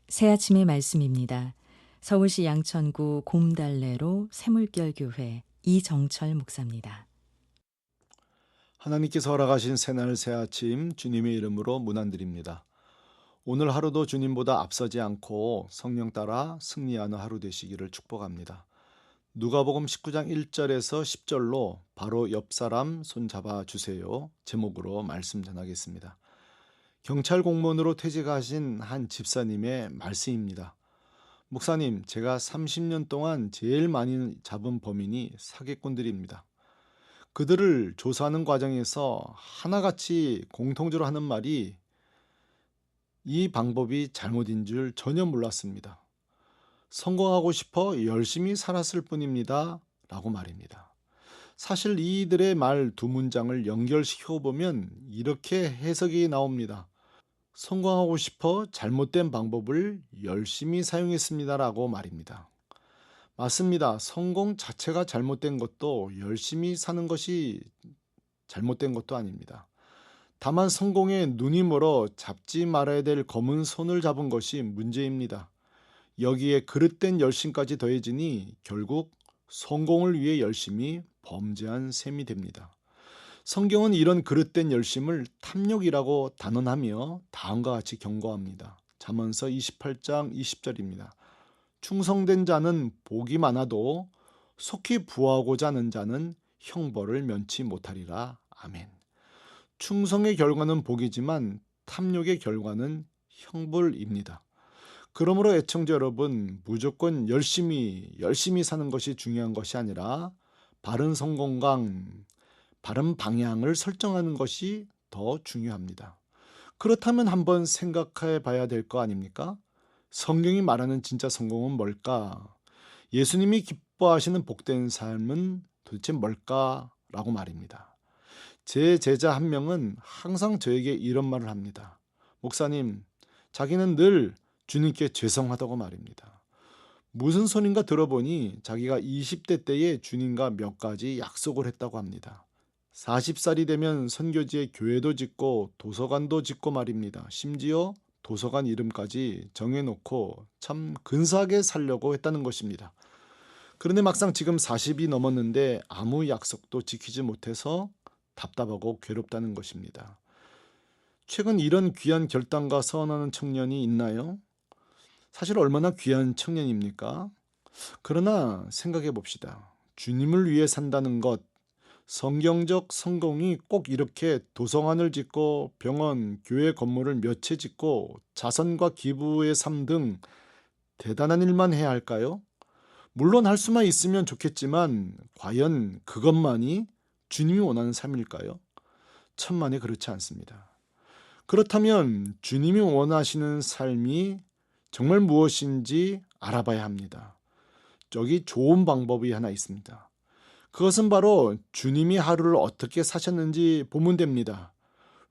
새아침의 말씀입니다. 서울시 양천구 곰달래로 새물결교회 이정철 목사입니다. 하나님께서 허락하신 새날 새아침 주님의 이름으로 문안드립니다. 오늘 하루도 주님보다 앞서지 않고 성령 따라 승리하는 하루 되시기를 축복합니다. 누가복음 19장 1절에서 10절로 바로 옆 사람 손잡아 주세요 제목으로 말씀 전하겠습니다. 경찰 공무원으로 퇴직하신 한 집사님의 말씀입니다. 목사님, 제가 30년 동안 제일 많이 잡은 범인이 사기꾼들입니다. 그들을 조사하는 과정에서 하나같이 공통적으로 하는 말이 이 방법이 잘못인 줄 전혀 몰랐습니다. 성공하고 싶어 열심히 살았을 뿐입니다. 라고 말입니다. 사실 이들의 말 두 문장을 연결시켜 보면 이렇게 해석이 나옵니다. 성공하고 싶어 잘못된 방법을 열심히 사용했습니다. 라고 말입니다. 맞습니다. 성공 자체가 잘못된 것도 열심히 사는 것이 잘못된 것도 아닙니다. 다만 성공에 눈이 멀어 잡지 말아야 될 검은 손을 잡은 것이 문제입니다. 여기에 그릇된 열심까지 더해지니 결국 성공을 위해 열심히 범죄한 셈이 됩니다. 성경은 이런 그릇된 열심을 탐욕이라고 단언하며 다음과 같이 경고합니다. 잠언서 28장 20절입니다. 충성된 자는 복이 많아도 속히 부하고자 하는 자는 형벌을 면치 못하리라. 아멘. 충성의 결과는 복이지만 탐욕의 결과는 형벌입니다. 그러므로 애청자 여러분, 무조건 열심히 사는 것이 중요한 것이 아니라 바른 성공강, 바른 방향을 설정하는 것이 더 중요합니다. 그렇다면 한번 생각해 봐야 될 거 아닙니까? 성경이 말하는 진짜 성공은 뭘까? 예수님이 기뻐하시는 복된 삶은 도대체 뭘까라고 말입니다. 제 제자 한 명은 항상 저에게 이런 말을 합니다. 목사님, 자기는 늘 주님께 죄송하다고 말입니다. 무슨 소린가 들어보니 자기가 20대 때에 주님과 몇 가지 약속을 했다고 합니다. 40살이 되면 선교지에 교회도 짓고 도서관도 짓고 말입니다. 심지어 도서관 이름까지 정해놓고 참 근사하게 살려고 했다는 것입니다. 그런데 막상 지금 40이 넘었는데 아무 약속도 지키지 못해서 답답하고 괴롭다는 것입니다. 최근 이런 귀한 결단과 서원하는 청년이 있나요? 사실 얼마나 귀한 청년입니까? 그러나 생각해 봅시다. 주님을 위해 산다는 것, 성경적 성공이 꼭 이렇게 도서관을 짓고 병원, 교회 건물을 몇 채 짓고 자선과 기부의 삶 등 대단한 일만 해야 할까요? 물론 할 수만 있으면 좋겠지만 과연 그것만이 주님이 원하는 삶일까요? 천만에 그렇지 않습니다. 그렇다면 주님이 원하시는 삶이 정말 무엇인지 알아봐야 합니다. 저기 좋은 방법이 하나 있습니다. 그것은 바로 주님이 하루를 어떻게 사셨는지 보면 됩니다.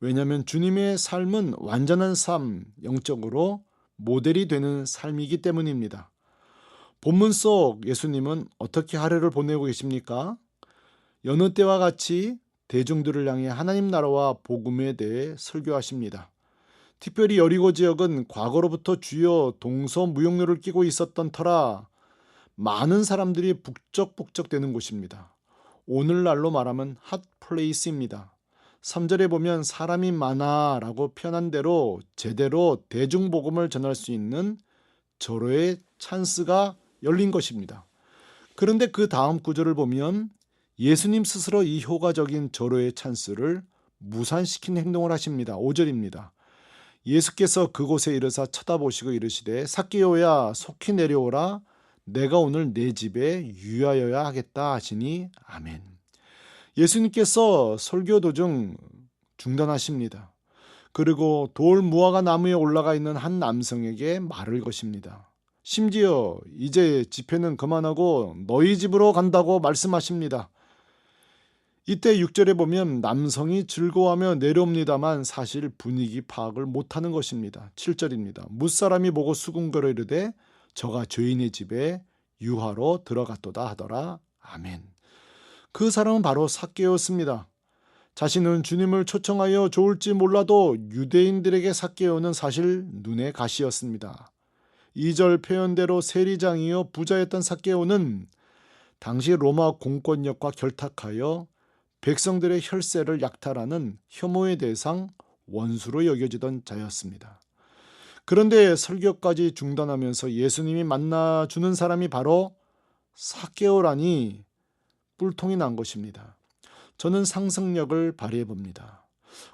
왜냐하면 주님의 삶은 완전한 삶, 영적으로 모델이 되는 삶이기 때문입니다. 본문 속 예수님은 어떻게 하루를 보내고 계십니까? 여느 때와 같이 대중들을 향해 하나님 나라와 복음에 대해 설교하십니다. 특별히 여리고 지역은 과거로부터 주요 동서무용료를 끼고 있었던 터라 많은 사람들이 북적북적대는 곳입니다. 오늘날로 말하면 핫플레이스입니다. 3절에 보면 사람이 많아 라고 표현한 대로 제대로 대중복음을 전할 수 있는 절호의 찬스가 열린 것입니다. 그런데 그 다음 구절을 보면 예수님 스스로 이 효과적인 절호의 찬스를 무산시키는 행동을 하십니다. 5절입니다. 예수께서 그곳에 이르사 쳐다보시고 이르시되 삭개오야 속히 내려오라 내가 오늘 내 집에 유하여야 하겠다 하시니 아멘. 예수님께서 설교 도중 중단하십니다. 그리고 돌 무화과 나무에 올라가 있는 한 남성에게 말을 거십니다. 심지어 이제 집회는 그만하고 너희 집으로 간다고 말씀하십니다. 이때 6절에 보면 남성이 즐거워하며 내려옵니다만 사실 분위기 파악을 못하는 것입니다. 7절입니다. 무사람이 보고 수군거려 이르되 저가 죄인의 집에 유하로 들어갔도다 하더라. 아멘. 그 사람은 바로 삭개오였습니다. 자신은 주님을 초청하여 좋을지 몰라도 유대인들에게 삭개오는 사실 눈의 가시였습니다. 2절 표현대로 세리장이요 부자였던 삭개오는 당시 로마 공권력과 결탁하여 백성들의 혈세를 약탈하는 혐오의 대상, 원수로 여겨지던 자였습니다. 그런데 설교까지 중단하면서 예수님이 만나주는 사람이 바로 삭개오라니 뿔통이 난 것입니다. 저는 상상력을 발휘해 봅니다.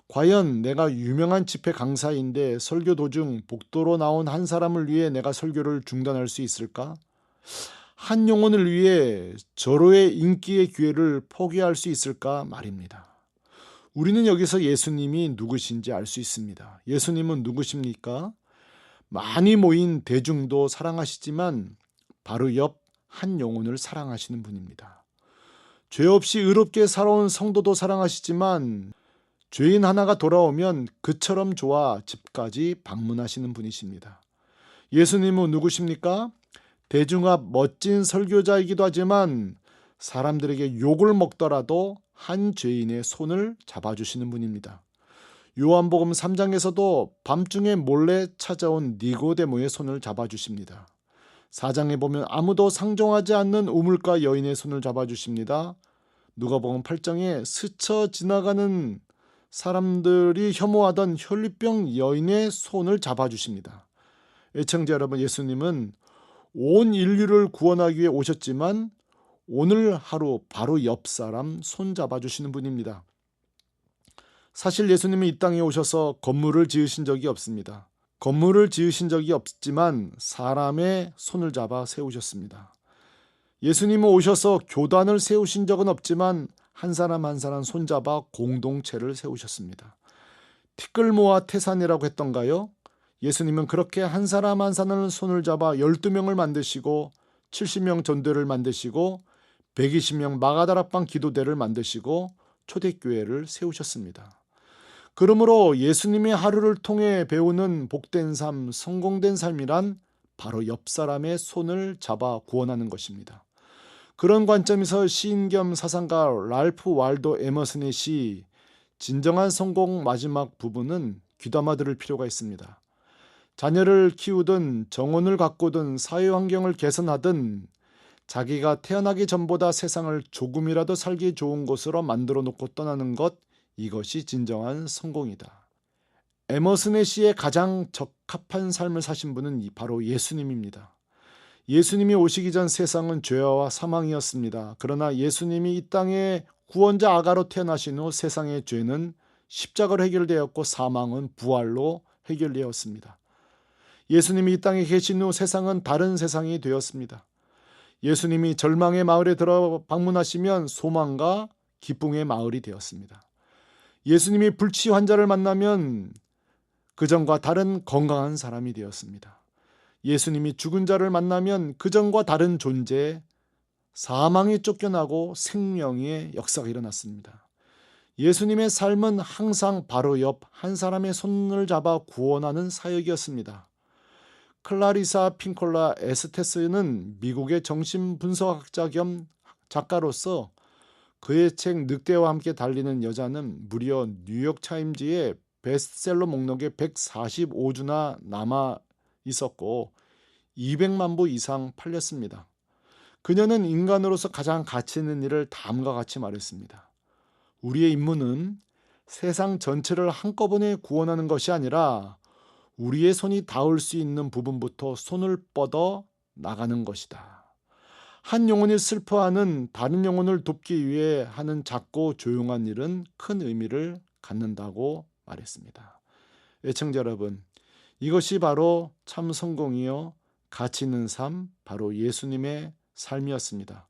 과연 내가 유명한 집회 강사인데 설교 도중 복도로 나온 한 사람을 위해 내가 설교를 중단할 수 있을까? 한 영혼을 위해 절호의 인기의 기회를 포기할 수 있을까 말입니다. 우리는 여기서 예수님이 누구신지 알 수 있습니다. 예수님은 누구십니까? 많이 모인 대중도 사랑하시지만 바로 옆 한 영혼을 사랑하시는 분입니다. 죄 없이 의롭게 살아온 성도도 사랑하시지만 죄인 하나가 돌아오면 그처럼 좋아 집까지 방문하시는 분이십니다. 예수님은 누구십니까? 대중 앞 멋진 설교자이기도 하지만 사람들에게 욕을 먹더라도 한 죄인의 손을 잡아주시는 분입니다. 요한복음 3장에서도 밤중에 몰래 찾아온 니고데모의 손을 잡아주십니다. 4장에 보면 아무도 상종하지 않는 우물가 여인의 손을 잡아주십니다. 누가복음 8장에 스쳐 지나가는 사람들이 혐오하던 혈류병 여인의 손을 잡아주십니다. 애청자 여러분, 예수님은 온 인류를 구원하기 위해 오셨지만 오늘 하루 바로 옆 사람 손 잡아주시는 분입니다. 사실 예수님은 이 땅에 오셔서 건물을 지으신 적이 없습니다. 건물을 지으신 적이 없지만 사람의 손을 잡아 세우셨습니다. 예수님은 오셔서 교단을 세우신 적은 없지만 한 사람 한 사람 손잡아 공동체를 세우셨습니다. 티끌모아 태산이라고 했던가요? 예수님은 그렇게 한 사람 한 사람을 손을 잡아 12명을 만드시고 70명 전도를 만드시고 120명 마가다락방 기도대를 만드시고 초대교회를 세우셨습니다. 그러므로 예수님의 하루를 통해 배우는 복된 삶, 성공된 삶이란 바로 옆 사람의 손을 잡아 구원하는 것입니다. 그런 관점에서 시인 겸 사상가 랄프 waldo 에머슨의 시 진정한 성공 마지막 부분은 귀담아 들을 필요가 있습니다. 자녀를 키우든 정원을 가꾸든 사회환경을 개선하든 자기가 태어나기 전보다 세상을 조금이라도 살기 좋은 곳으로 만들어 놓고 떠나는 것, 이것이 진정한 성공이다. 에머슨의 시에 가장 적합한 삶을 사신 분은 바로 예수님입니다. 예수님이 오시기 전 세상은 죄와 사망이었습니다. 그러나 예수님이 이 땅에 구원자 아가로 태어나신 후 세상의 죄는 십자가로 해결되었고 사망은 부활로 해결되었습니다. 예수님이 이 땅에 계신 후 세상은 다른 세상이 되었습니다. 예수님이 절망의 마을에 들어 방문하시면 소망과 기쁨의 마을이 되었습니다. 예수님이 불치 환자를 만나면 그전과 다른 건강한 사람이 되었습니다. 예수님이 죽은 자를 만나면 그전과 다른 존재, 사망이 쫓겨나고 생명의 역사가 일어났습니다. 예수님의 삶은 항상 바로 옆 한 사람의 손을 잡아 구원하는 사역이었습니다. 클라리사 핑콜라 에스테스는 미국의 정신분석학자 겸 작가로서 그의 책 늑대와 함께 달리는 여자는 무려 뉴욕타임즈의 베스트셀러 목록에 145주나 남아 있었고 200만 부 이상 팔렸습니다. 그녀는 인간으로서 가장 가치 있는 일을 다음과 같이 말했습니다. 우리의 임무는 세상 전체를 한꺼번에 구원하는 것이 아니라 우리의 손이 닿을 수 있는 부분부터 손을 뻗어 나가는 것이다. 한 영혼이 슬퍼하는 다른 영혼을 돕기 위해 하는 작고 조용한 일은 큰 의미를 갖는다고 말했습니다. 애청자 여러분, 이것이 바로 참 성공이요 가치 있는 삶, 바로 예수님의 삶이었습니다.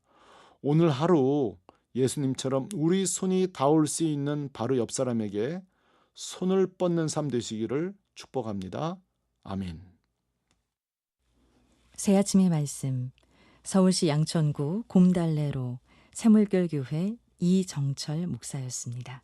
오늘 하루 예수님처럼 우리 손이 닿을 수 있는 바로 옆 사람에게 손을 뻗는 삶 되시기를 축복합니다. 아멘. 새 아침의 말씀, 서울시 양천구 곰달래로 새물결교회 이정철 목사였습니다.